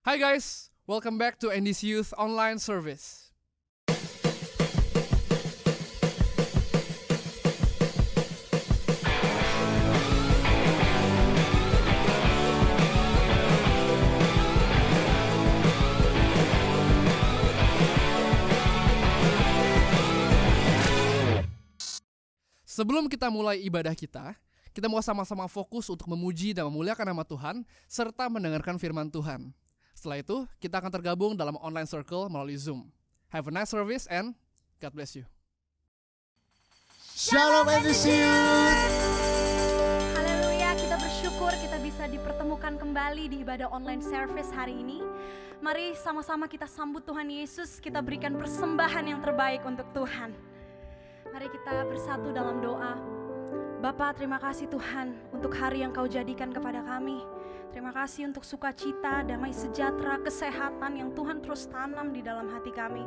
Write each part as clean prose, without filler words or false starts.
Hi guys, welcome back to NDC Youth Online Service. Sebelum kita mulai ibadah kita mau sama-sama fokus untuk memuji dan memuliakan nama Tuhan, serta mendengarkan firman Tuhan. Setelah itu, kita akan tergabung dalam online circle melalui Zoom. Have a nice service and God bless you. Shalom NDC Youth. Haleluya, kita bersyukur kita bisa dipertemukan kembali di ibadah online service hari ini. Mari sama-sama kita sambut Tuhan Yesus, kita berikan persembahan yang terbaik untuk Tuhan. Mari kita bersatu dalam doa. Bapa, terima kasih Tuhan untuk hari yang Kau jadikan kepada kami. Terima kasih untuk sukacita, damai sejahtera, kesehatan yang Tuhan terus tanam di dalam hati kami.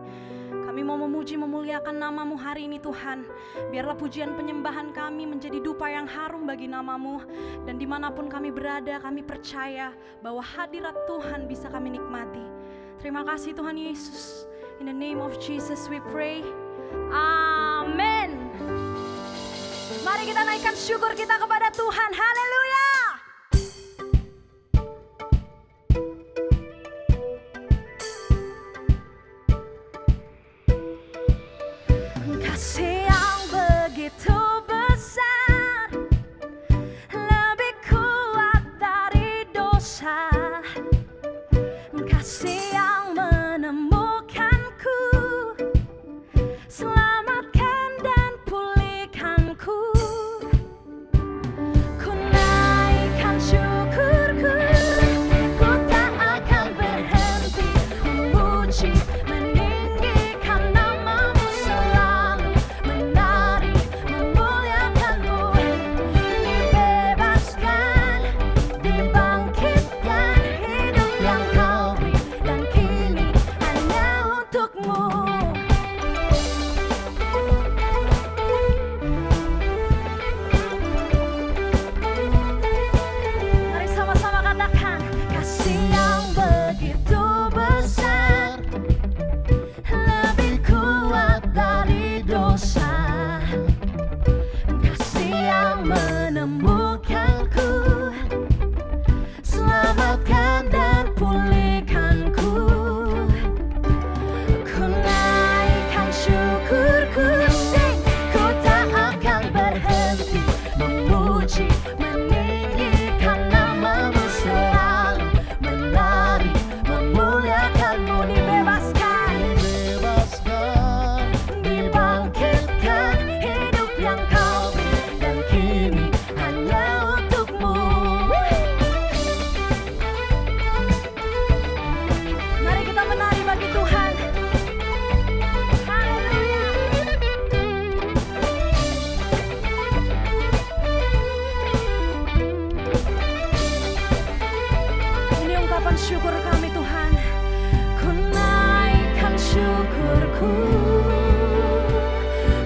Kami mau memuji, memuliakan nama-Mu hari ini Tuhan. Biarlah pujian penyembahan kami menjadi dupa yang harum bagi nama-Mu. Dan dimanapun kami berada, kami percaya bahwa hadirat Tuhan bisa kami nikmati. Terima kasih Tuhan Yesus. In the name of Jesus we pray. Amin. Mari kita naikkan syukur kita kepada Tuhan. Haleluya. Kasih yang begitu besar, lebih kuat dari dosa. Kasih yang menemukanku, selamatkan dan pulihkanku. Ku naikkan syukurku, ku tak akan berhenti memuji, meninggikan nama-Mu selalu, menari, memuliakan-Mu. Dibebaskan, dibangkitkan, hidup yang Kau beri, dan kini hanya untuk-Mu. Mari sama-sama katakan, kasih yang begitu besar, lebih kuat dari dosa. Kasih yang menemukanku, selamatkan dan pulihkanku. Ku naikkan syukurku, sing, ku tak akan berhenti memuji, meninggikan nama-Mu selalu, menari, memuliakan-Mu. Dibebaskan, dibangkitkan, hidup yang Kau beri, dan kini hanya untuk-Mu. Mari kita menari bagi Tuhan. Haleluya. Ini ungkapan syukur kami Tuhan. Ku naikkan syukurku,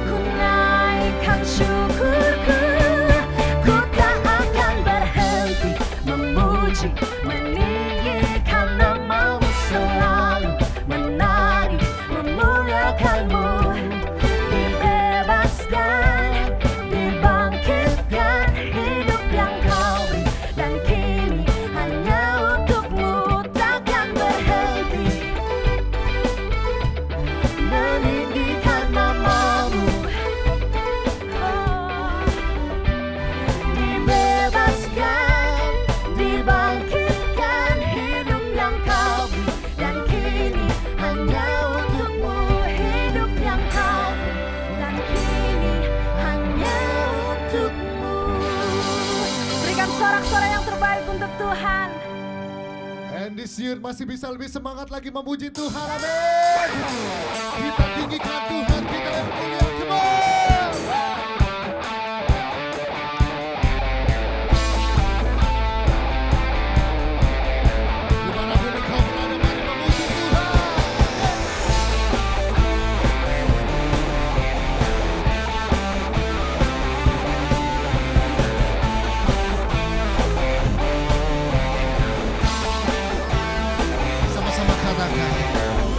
ku naikkan syukurku, ku tak akan berhenti memuji, meninggikan nama-Mu selalu, menari, memuliakan-Mu. Dibebaskan, dibangkitkan, hidup yang Kau beri, dan kini hanya untuk-Mu. Takkan berhenti meninggikan nama-Mu. Oh. Dibebaskan, dibangkitkan, hidup yang Kau beri, dan kini hanya untuk-Mu. Hidup yang Kau beri, dan kini hanya untuk-Mu. Berikan sorak-sorai yang terbaik untuk Tuhan. NDC Youth masih bisa lebih semangat lagi memuji Tuhan. Amin. Kita tinggikan Tuhan, kita muliakan. Come on. Dimanapun engkau berada, mari memuji Tuhan. katakan,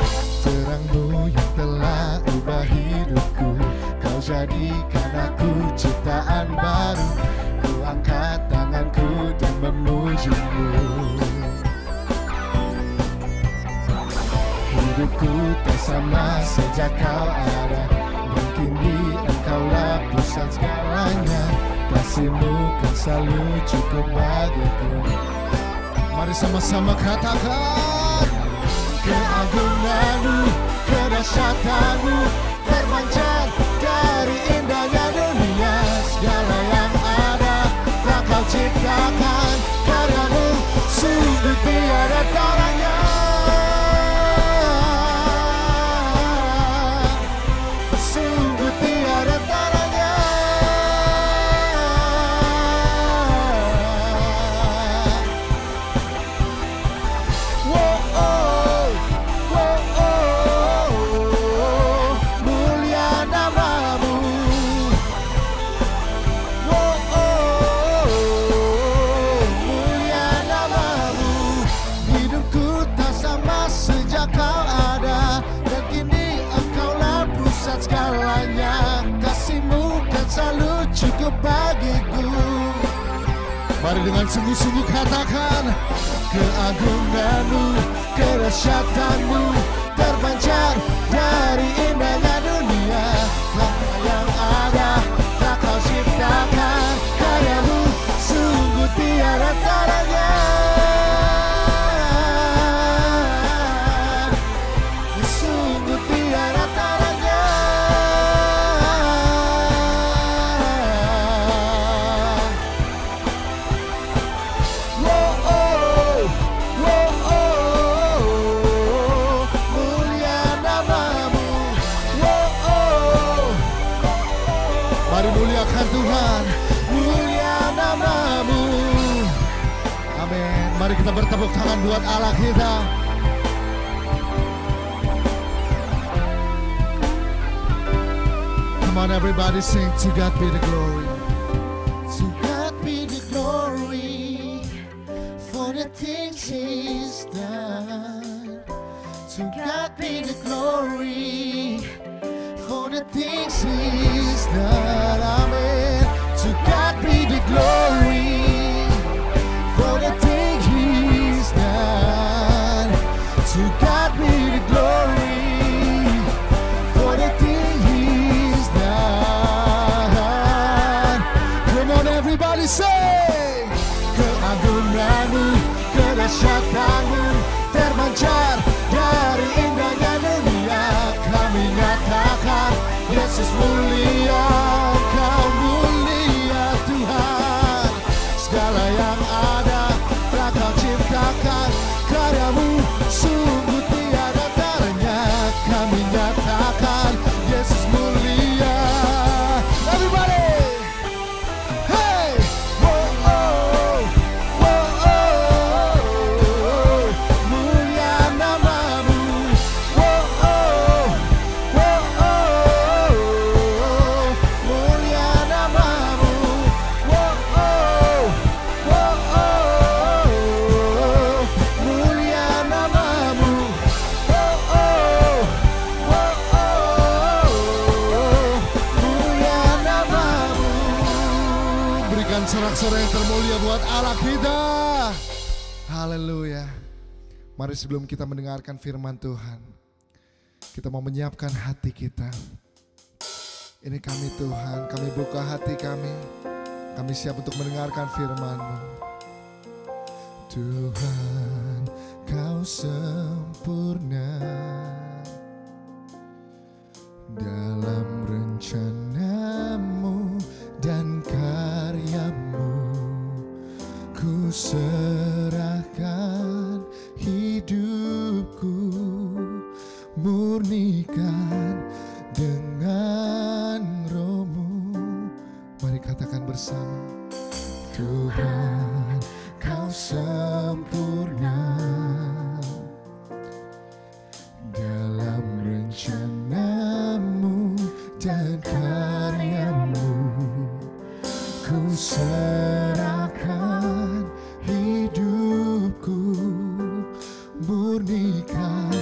terang-Mu yang telah ubah hidupku, Kau jadikan aku ciptaan baru. Ku angkat tanganku dan memuji-Mu. Hidupku tak sama sejak Kau ada, dan kini Engkaulah pusat segalanya. Kasih-Mu kan selalu cukup bagiku. Mari sama-sama katakan, keagungan-Mu, kedahsyatan-Mu terpancar dari indahnya dunia. Segala yang ada telah Kau ciptakan, karya-Mu sungguh tiada taranya. Sungguh tiada taranya. Mulia nama-Mu. Mulia nama-Mu. Hidupku tak sama sejak Kau ada, dan kini Engkaulah pusat segalanya. Kasih-Mu kan selalu cukup bagiku. Mari dengan sungguh-sungguh katakan, keagungan-Mu, kedahsyatan-Mu terpancar dari indahnya dunia. Apa yang ada tak Kau ciptakan, karya-Mu sungguh tiada taranya. Sungguh tiada taranya. Mulia nama-Mu. Mari muliakan Tuhan, mulia nama-Mu. Amin. Mari kita bertepuk tangan buat Allah kita. Come on everybody, sing, to God be the glory. To God be the glory for the things He's done. To God be the glory for the things He's done. Amen. To God be the glory for the things He's done. To God be the glory for the things He's done. Come on everybody, say, keagungan-Mu, kedahsyatan-Mu terpancar dari indahnya dunia. Kami nyatakan, Yesus mulia, Kau mulia Tuhan. Segala yang ada telah Kau ciptakan, karya-Mu sungguh tiada taranya. Kami nyatakan, Yesus mulia. Everybody, hey, mulia nama-Mu. Mulia nama-Mu. Mulia nama-Mu. Mulia nama-Mu. Berikan sorak-sorai yang termulia buat Allah kita. Haleluya. Mari sebelum kita mendengarkan firman Tuhan, kita mau menyiapkan hati kita. Ini kami Tuhan, kami buka hati kami. Kami siap untuk mendengarkan firman-Mu. Tuhan, Kau sempurna dalam rencana-Mu dan karya-Mu. Ku serahkan hidupku, murnikan dengan Roh-Mu. Mari katakan bersama, Tuhan, Kau sempurna dalam rencana-Mu dan karya-Mu. Ku serahkan hidupku, murnikan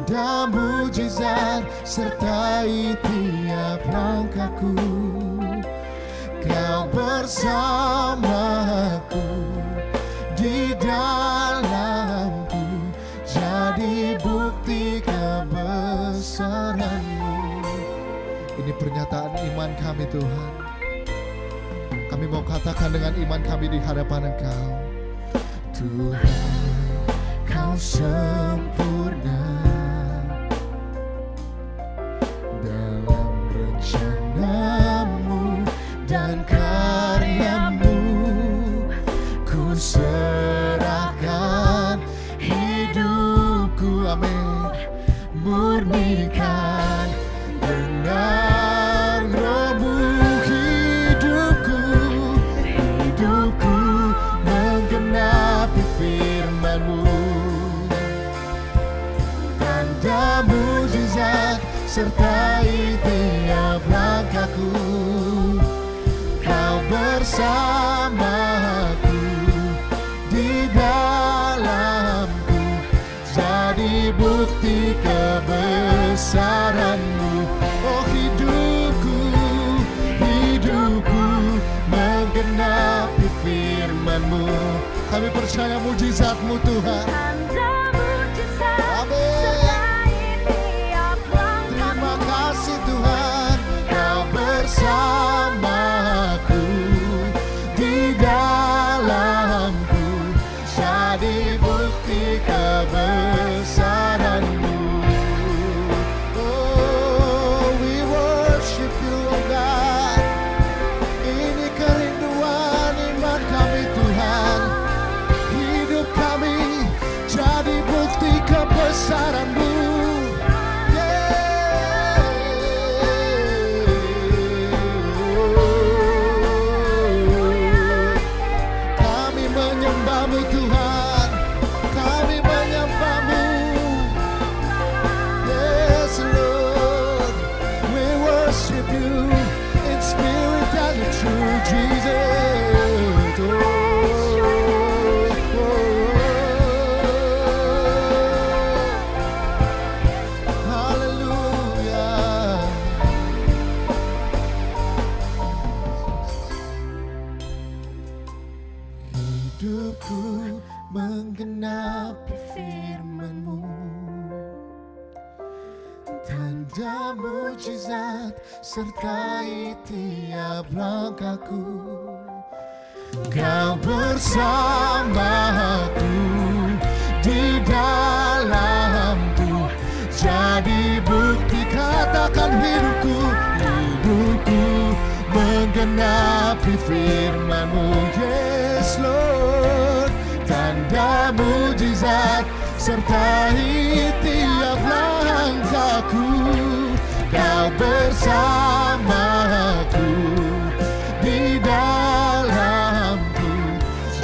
Tanda mujizat sertai tiap langkahku. Kau bersamaku, di dalamku, jadi bukti kebesaran-Mu. Ini pernyataan iman kami Tuhan. Kami mau katakan dengan iman kami di hadapan Engkau. Tuhan, Kau sempurna dalam rencana-Mu dan karya-Mu. Ku serahkan hidupku, amin, murnikan dengan Roh-Mu. Hidupku menggenapi firman-Mu. Tanda mujizat sertai tiap langkahku. Kau bersamaku, di dalamku, jadi bukti kebesaran-Mu. Oh hidupku menggenapi firman-Mu. Kami percaya mujizat-Mu Tuhan. Tanda mujizat Amin. sertai tiap langkahku. Terima kasih Tuhan, Kau bersamaku, di dalamku, jadi bukti kebesaran-Mu. Oh, we worship You, oh God. Ini kerinduan iman kami Tuhan. Hidup kami jadi bukti kebesaran-Mu. Kami menyembah-Mu Tuhan. Kami menyembah-Mu. Yes Lord, we worship You in spirit and in truth, Jesus. Hallelujah. Hidupku menggenapi firman-Mu. Tanda mujizat sertai tiap langkahku. Kau bersamaku, di dalamku, jadi bukti. Katakan hidupku menggenapi firman-Mu. Yes Lord, tanda mujizat sertai tiap langkahku. Kau bersamaku, di dalamku,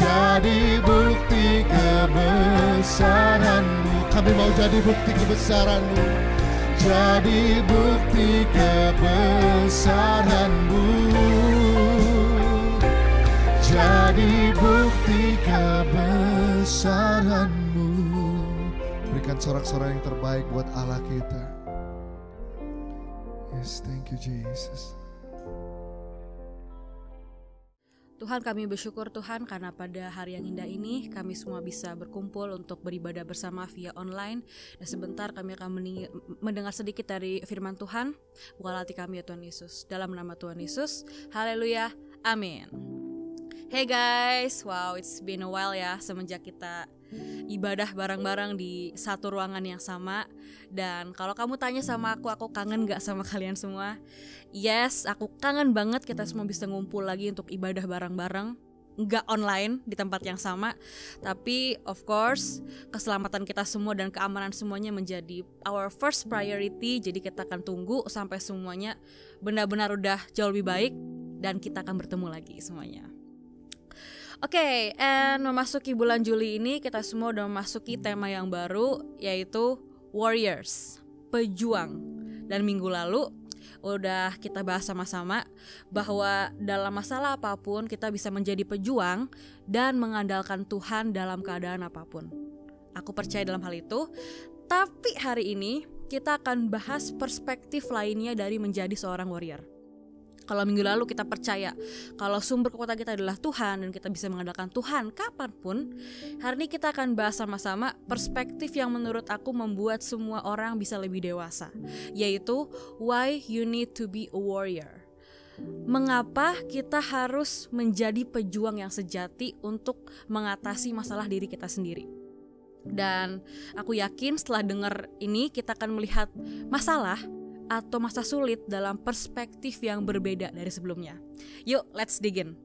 jadi bukti kebesaran-Mu. Kami mau jadi bukti kebesaran-Mu. Jadi bukti kebesaran-Mu. Jadi bukti kebesaran-Mu. Berikan sorak-sorai yang terbaik buat Allah kita. Yes, thank you Jesus. Tuhan, kami bersyukur Tuhan karena pada hari yang indah ini kami semua bisa berkumpul untuk beribadah bersama via online. Dan sebentar kami akan mendengar sedikit dari firman Tuhan. Bukalah hati kami ya Tuhan Yesus. Dalam nama Tuhan Yesus, haleluya, amin. Hey guys, wow, it's been a while ya semenjak kita ibadah bareng-bareng di satu ruangan yang sama. Dan kalau kamu tanya sama aku kangen gak sama kalian semua? Yes, aku kangen banget kita semua bisa ngumpul lagi untuk ibadah bareng-bareng. Gak online di tempat yang sama, tapi of course keselamatan kita semua dan keamanan semuanya menjadi our first priority. Jadi kita akan tunggu sampai semuanya benar-benar udah jauh lebih baik dan kita akan bertemu lagi semuanya. Oke, and memasuki bulan Juli ini kita semua udah memasuki tema yang baru, yaitu Warriors, pejuang. Dan minggu lalu udah kita bahas sama-sama bahwa dalam masalah apapun kita bisa menjadi pejuang dan mengandalkan Tuhan dalam keadaan apapun. Aku percaya dalam hal itu. Tapi hari ini kita akan bahas perspektif lainnya dari menjadi seorang warrior. Kalau minggu lalu kita percaya kalau sumber kekuatan kita adalah Tuhan dan kita bisa mengandalkan Tuhan kapanpun, hari ini kita akan bahas sama-sama perspektif yang menurut aku membuat semua orang bisa lebih dewasa, yaitu why you need to be a warrior. Mengapa kita harus menjadi pejuang yang sejati untuk mengatasi masalah diri kita sendiri. Dan aku yakin setelah dengar ini kita akan melihat masalah atau masa sulit dalam perspektif yang berbeda dari sebelumnya. Yuk, let's dig in.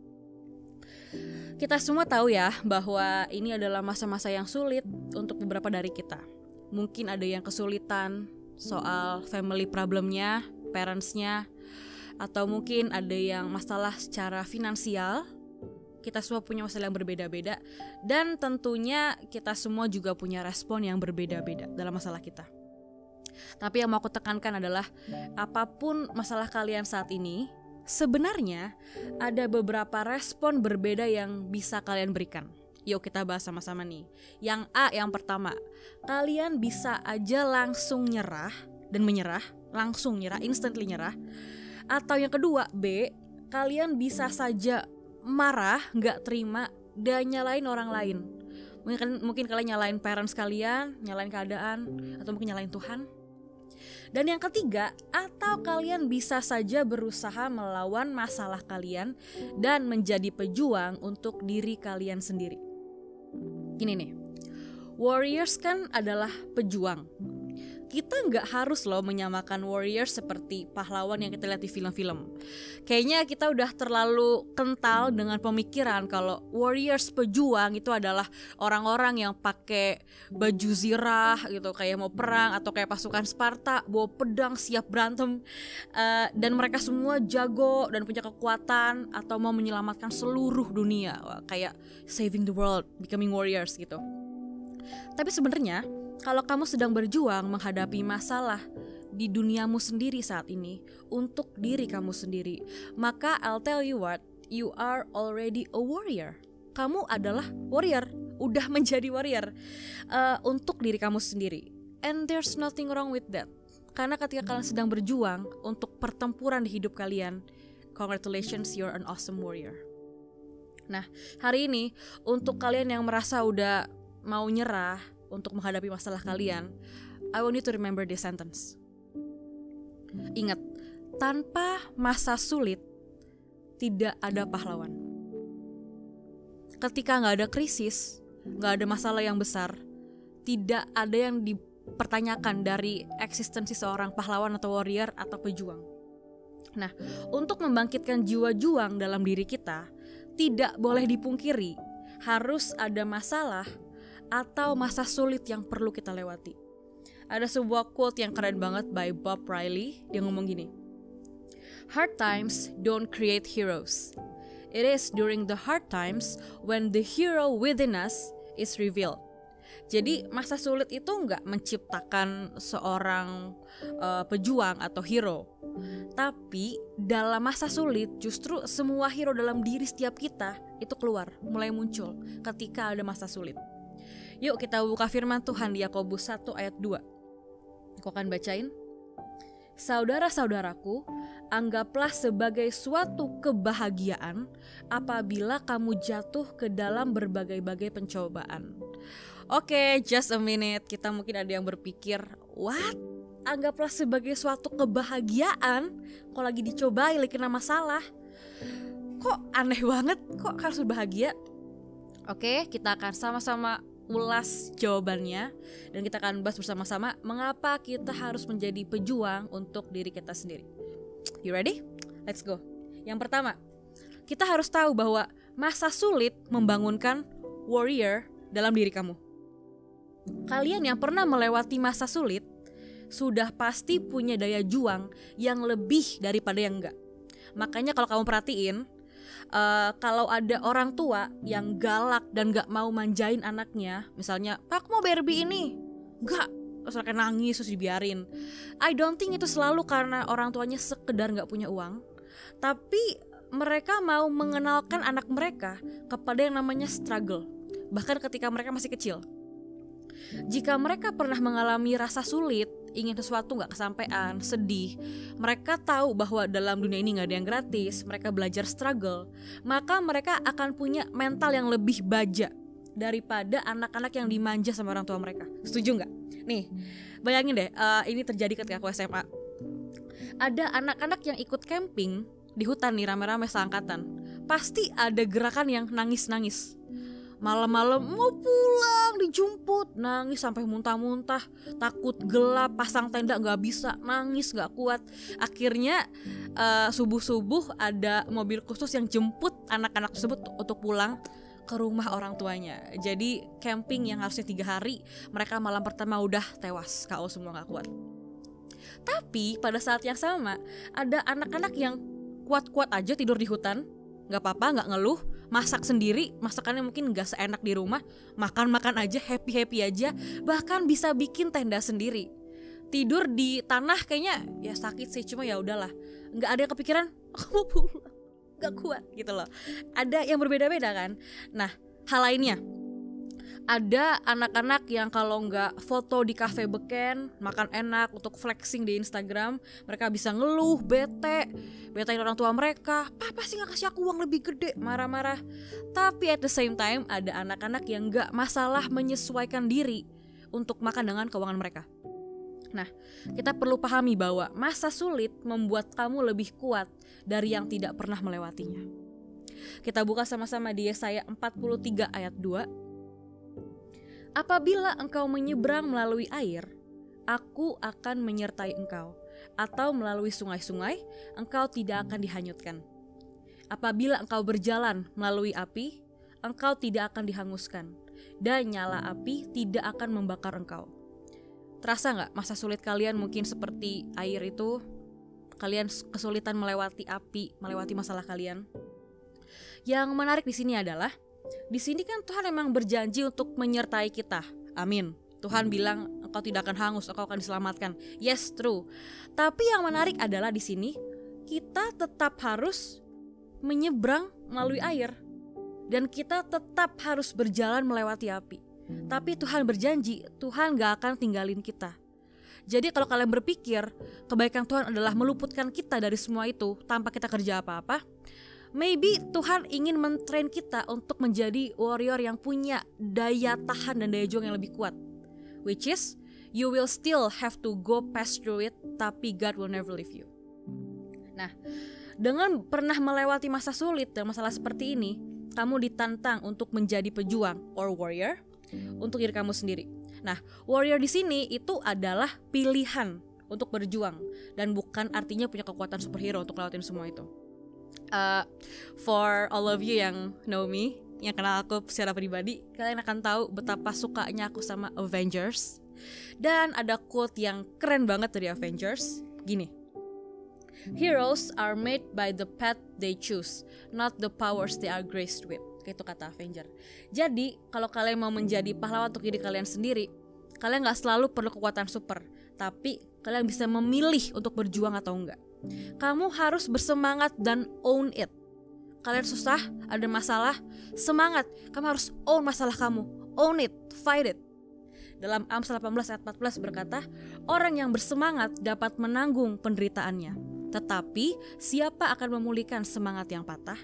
Kita semua tahu ya bahwa ini adalah masa-masa yang sulit untuk beberapa dari kita. Mungkin ada yang kesulitan soal family problemnya, parentsnya, atau mungkin ada yang masalah secara finansial. Kita semua punya masalah yang berbeda-beda, dan tentunya kita semua juga punya respon yang berbeda-beda dalam masalah kita. Tapi yang mau aku tekankan adalah apapun masalah kalian saat ini, sebenarnya ada beberapa respon berbeda yang bisa kalian berikan. Yuk kita bahas sama-sama nih. Yang A, yang pertama, kalian bisa aja langsung nyerah dan menyerah, langsung nyerah, instantly nyerah. Atau yang kedua, B, kalian bisa saja marah, gak terima, dan nyalain orang lain. Mungkin kalian nyalain parents kalian, nyalain keadaan, atau mungkin nyalain Tuhan. Dan yang ketiga, atau kalian bisa saja berusaha melawan masalah kalian dan menjadi pejuang untuk diri kalian sendiri. Gini nih, warriors kan adalah pejuang. Kita nggak harus loh menyamakan warriors seperti pahlawan yang kita lihat di film-film. Kayaknya kita udah terlalu kental dengan pemikiran kalau warriors pejuang itu adalah orang-orang yang pakai baju zirah gitu, kayak mau perang, atau kayak pasukan Sparta bawa pedang siap berantem, dan mereka semua jago dan punya kekuatan atau mau menyelamatkan seluruh dunia. Wah, kayak saving the world, becoming warriors gitu. Tapi sebenarnya kalau kamu sedang berjuang menghadapi masalah di duniamu sendiri saat ini, untuk diri kamu sendiri, maka I'll tell you what, you are already a warrior. Kamu adalah warrior, udah menjadi warrior untuk diri kamu sendiri. And there's nothing wrong with that. Karena ketika kalian sedang berjuang untuk pertempuran di hidup kalian, congratulations, you're an awesome warrior. Nah, hari ini untuk kalian yang merasa udah mau nyerah untuk menghadapi masalah kalian, I want you to remember this sentence. Ingat, tanpa masa sulit tidak ada pahlawan. Ketika gak ada krisis, gak ada masalah yang besar, tidak ada yang dipertanyakan dari eksistensi seorang pahlawan atau warrior atau pejuang. Nah, untuk membangkitkan jiwa juang dalam diri kita, tidak boleh dipungkiri, harus ada masalah atau masa sulit yang perlu kita lewati. Ada sebuah quote yang keren banget by Bob Riley. Dia ngomong gini, "Hard times don't create heroes. It is during the hard times when the hero within us is revealed." Jadi masa sulit itu nggak menciptakan seorang pejuang atau hero. Tapi dalam masa sulit justru semua hero dalam diri setiap kita itu keluar, mulai muncul ketika ada masa sulit. Yuk kita buka firman Tuhan di Yakobus 1 ayat 2. Aku akan bacain. "Saudara-saudaraku, anggaplah sebagai suatu kebahagiaan apabila kamu jatuh ke dalam berbagai-bagai pencobaan." Oke, just a minute. Kita mungkin ada yang berpikir, what? Anggaplah sebagai suatu kebahagiaan kalau lagi dicobai, lagi kena masalah. Kok aneh banget, kok harus bahagia? Oke, kita akan sama-sama ulas jawabannya dan kita akan bahas bersama-sama mengapa kita harus menjadi pejuang untuk diri kita sendiri. You ready? Let's go. Yang pertama, kita harus tahu bahwa masa sulit membangunkan warrior dalam diri kamu. Kalian yang pernah melewati masa sulit sudah pasti punya daya juang yang lebih daripada yang enggak. Makanya kalau kamu perhatiin, kalau ada orang tua yang galak dan gak mau manjain anaknya, misalnya, "Pak, aku mau Barbie ini." Gak, terus mereka nangis terus dibiarin. I don't think itu selalu karena orang tuanya sekedar gak punya uang, tapi mereka mau mengenalkan anak mereka kepada yang namanya struggle, bahkan ketika mereka masih kecil. Jika mereka pernah mengalami rasa sulit, ingin sesuatu gak kesampaian, sedih, mereka tahu bahwa dalam dunia ini gak ada yang gratis, mereka belajar struggle, maka mereka akan punya mental yang lebih baja daripada anak-anak yang dimanja sama orang tua mereka. Setuju gak? Nih, bayangin deh, ini terjadi ketika aku SMA. Ada anak-anak yang ikut camping di hutan nih, rame-rame seangkatan. Pasti ada gerakan yang nangis-nangis. Malam-malam mau pulang dijemput, nangis sampai muntah-muntah, takut gelap, pasang tenda gak bisa, nangis gak kuat. Akhirnya subuh-subuh ada mobil khusus yang jemput anak-anak tersebut untuk pulang ke rumah orang tuanya. Jadi camping yang harusnya 3 hari, mereka malam pertama udah tewas, KO semua gak kuat. Tapi pada saat yang sama ada anak-anak yang kuat-kuat aja tidur di hutan, gak apa-apa, gak ngeluh, masak sendiri, masakannya mungkin gak seenak di rumah, makan-makan aja, happy-happy aja, bahkan bisa bikin tenda sendiri. Tidur di tanah kayaknya ya sakit sih, cuma ya udahlah, gak ada yang kepikiran aku mau pulang, gak kuat gitu loh. Ada yang berbeda-beda kan. Nah, hal lainnya, ada anak-anak yang kalau nggak foto di kafe beken, makan enak untuk flexing di Instagram, mereka bisa ngeluh, betain orang tua mereka, papa sih nggak kasih aku uang lebih gede, marah-marah. Tapi at the same time ada anak-anak yang nggak masalah menyesuaikan diri untuk makan dengan keuangan mereka. Nah, kita perlu pahami bahwa masa sulit membuat kamu lebih kuat dari yang tidak pernah melewatinya. Kita buka sama-sama di Yesaya 43 ayat 2. Apabila engkau menyeberang melalui air, aku akan menyertai engkau. Atau melalui sungai-sungai, engkau tidak akan dihanyutkan. Apabila engkau berjalan melalui api, engkau tidak akan dihanguskan. Dan nyala api tidak akan membakar engkau. Terasa gak masa sulit kalian mungkin seperti air itu? Kalian kesulitan melewati api, melewati masalah kalian. Yang menarik di sini adalah, di sini kan Tuhan memang berjanji untuk menyertai kita. Amin. Tuhan bilang engkau tidak akan hangus, engkau akan diselamatkan. Yes, true. Tapi yang menarik adalah di sini kita tetap harus menyeberang melalui air dan kita tetap harus berjalan melewati api. Tapi Tuhan berjanji, Tuhan gak akan tinggalin kita. Jadi kalau kalian berpikir kebaikan Tuhan adalah meluputkan kita dari semua itu tanpa kita kerja apa-apa, maybe Tuhan ingin mentrain kita untuk menjadi warrior yang punya daya tahan dan daya juang yang lebih kuat. Which is, you will still have to go past through it, tapi God will never leave you. Nah, dengan pernah melewati masa sulit dan masalah seperti ini, kamu ditantang untuk menjadi pejuang or warrior untuk diri kamu sendiri. Nah, warrior di sini itu adalah pilihan untuk berjuang dan bukan artinya punya kekuatan superhero untuk lewatin semua itu. For all of you yang know me, yang kenal aku secara pribadi, kalian akan tahu betapa sukanya aku sama Avengers. Dan ada quote yang keren banget dari Avengers, gini: Heroes are made by the path they choose, not the powers they are graced with. Itu kata Avenger. Jadi kalau kalian mau menjadi pahlawan untuk diri kalian sendiri, kalian gak selalu perlu kekuatan super, tapi kalian bisa memilih untuk berjuang atau enggak. Kamu harus bersemangat dan own it. Kalian susah, ada masalah, semangat. Kamu harus own masalah kamu, own it, fight it. Dalam Amsal 18 ayat 14 berkata, orang yang bersemangat dapat menanggung penderitaannya. Tetapi siapa akan memulihkan semangat yang patah?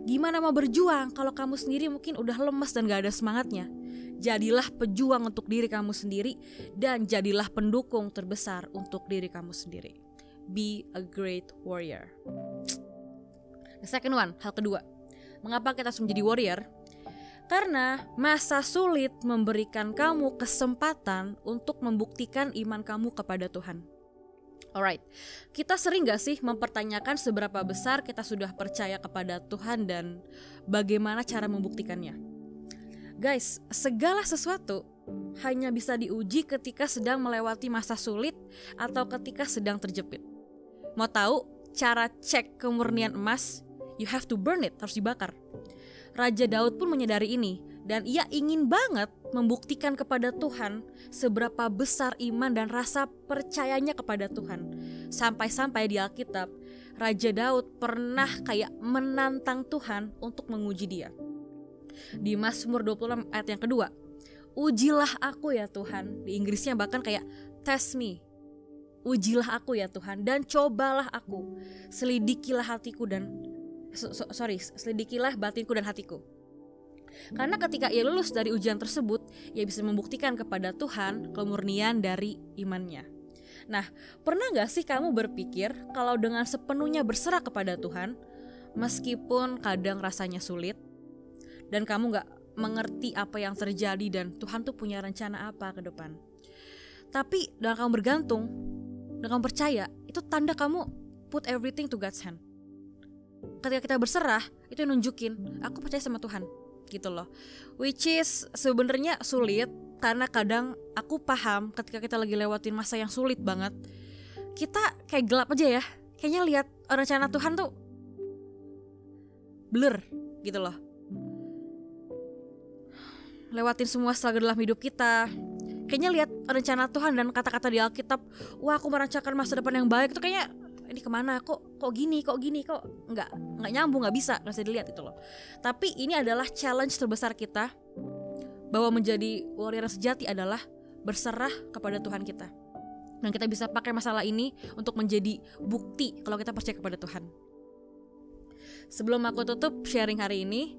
Gimana mau berjuang kalau kamu sendiri mungkin udah lemes dan gak ada semangatnya? Jadilah pejuang untuk diri kamu sendiri dan jadilah pendukung terbesar untuk diri kamu sendiri. Be a great warrior. The second one, hal kedua, mengapa kita harus menjadi warrior? Karena masa sulit memberikan kamu kesempatan untuk membuktikan iman kamu kepada Tuhan. Alright, kita sering gak sih mempertanyakan seberapa besar kita sudah percaya kepada Tuhan dan bagaimana cara membuktikannya? Guys, segala sesuatu hanya bisa diuji ketika sedang melewati masa sulit atau ketika sedang terjepit. Mau tahu cara cek kemurnian emas? You have to burn it, harus dibakar. Raja Daud pun menyadari ini dan ia ingin banget membuktikan kepada Tuhan seberapa besar iman dan rasa percayanya kepada Tuhan. Sampai-sampai di Alkitab, Raja Daud pernah kayak menantang Tuhan untuk menguji dia. Di Mazmur 26 ayat yang kedua, ujilah aku ya Tuhan. Di Inggrisnya bahkan kayak test me. Ujilah aku ya Tuhan dan cobalah aku. Selidikilah hatiku dan selidikilah batinku dan hatiku. Karena ketika ia lulus dari ujian tersebut, ia bisa membuktikan kepada Tuhan kemurnian dari imannya. Nah, pernah gak sih kamu berpikir kalau dengan sepenuhnya berserah kepada Tuhan, meskipun kadang rasanya sulit, dan kamu gak mengerti apa yang terjadi dan Tuhan tuh punya rencana apa ke depan, tapi dengan kamu bergantung, dengan kamu percaya, itu tanda kamu put everything to God's hand. Ketika kita berserah, itu nunjukin aku percaya sama Tuhan, gitu loh. Which is sebenarnya sulit, karena kadang aku paham ketika kita lagi lewatin masa yang sulit banget, kita kayak gelap aja ya. Kayaknya lihat rencana Tuhan tuh blur gitu loh. Lewatin semua struggle dalam hidup kita, kayaknya lihat rencana Tuhan dan kata-kata di Alkitab, wah aku merancangkan masa depan yang baik, itu kayaknya ini kemana, kok gini kok nggak nyambung, nggak bisa dilihat itu loh. Tapi ini adalah challenge terbesar kita, bahwa menjadi warrior sejati adalah berserah kepada Tuhan kita. Dan kita bisa pakai masalah ini untuk menjadi bukti kalau kita percaya kepada Tuhan. Sebelum aku tutup sharing hari ini,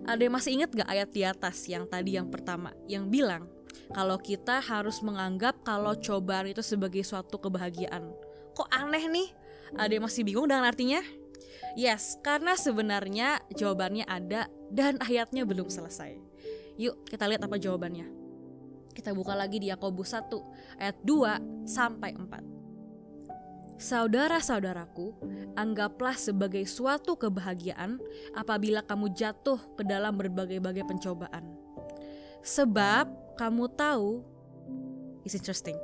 ada yang masih ingat gak ayat di atas yang tadi yang pertama, yang bilang kalau kita harus menganggap kalau cobaan itu sebagai suatu kebahagiaan. Kok aneh nih? Ada yang masih bingung dengan artinya? Yes, karena sebenarnya jawabannya ada dan ayatnya belum selesai. Yuk kita lihat apa jawabannya. Kita buka lagi di Yakobus 1 ayat 2 sampai 4. Saudara-saudaraku, anggaplah sebagai suatu kebahagiaan apabila kamu jatuh ke dalam berbagai-bagai pencobaan. Sebab kamu tahu, it's interesting,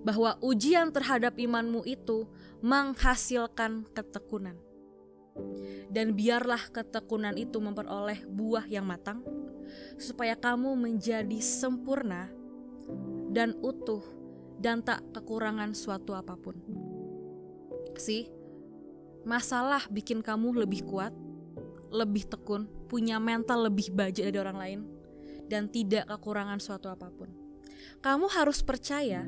bahwa ujian terhadap imanmu itu menghasilkan ketekunan. Dan biarlah ketekunan itu memperoleh buah yang matang, supaya kamu menjadi sempurna dan utuh dan tak kekurangan suatu apapun. Masalah bikin kamu lebih kuat, lebih tekun, punya mental lebih baja dari orang lain, dan tidak kekurangan suatu apapun. Kamu harus percaya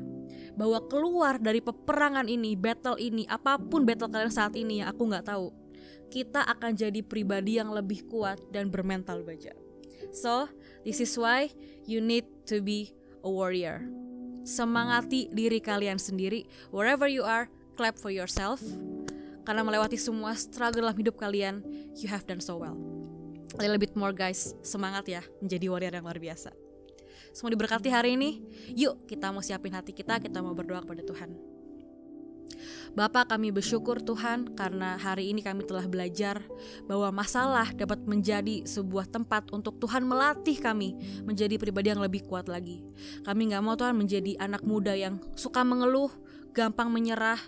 bahwa keluar dari peperangan ini, battle ini, apapun battle kalian saat ini yang aku gak tahu, kita akan jadi pribadi yang lebih kuat dan bermental baja. So, this is why you need to be a warrior. Semangati diri kalian sendiri. Wherever you are, clap for yourself. Karena melewati semua struggle dalam hidup kalian, you have done so well. A little bit more guys, semangat ya menjadi warrior yang luar biasa. Semua diberkati hari ini. Yuk kita mau siapin hati kita mau berdoa kepada Tuhan. Bapa, kami bersyukur Tuhan karena hari ini kami telah belajar bahwa masalah dapat menjadi sebuah tempat untuk Tuhan melatih kami menjadi pribadi yang lebih kuat lagi. Kami gak mau Tuhan menjadi anak muda yang suka mengeluh, gampang menyerah,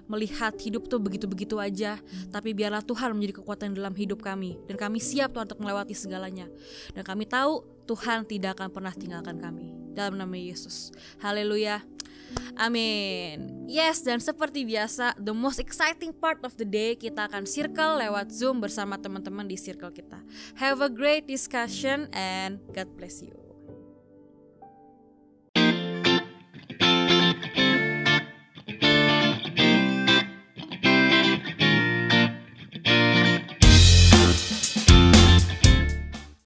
melihat hidup tuh begitu-begitu aja. Tapi biarlah Tuhan menjadi kekuatan dalam hidup kami, dan kami siap Tuhan untuk melewati segalanya. Dan kami tahu Tuhan tidak akan pernah tinggalkan kami. Dalam nama Yesus, haleluya. Amin. Yes, dan seperti biasa, the most exciting part of the day, kita akan circle lewat Zoom bersama teman-teman di circle kita. Have a great discussion and God bless you.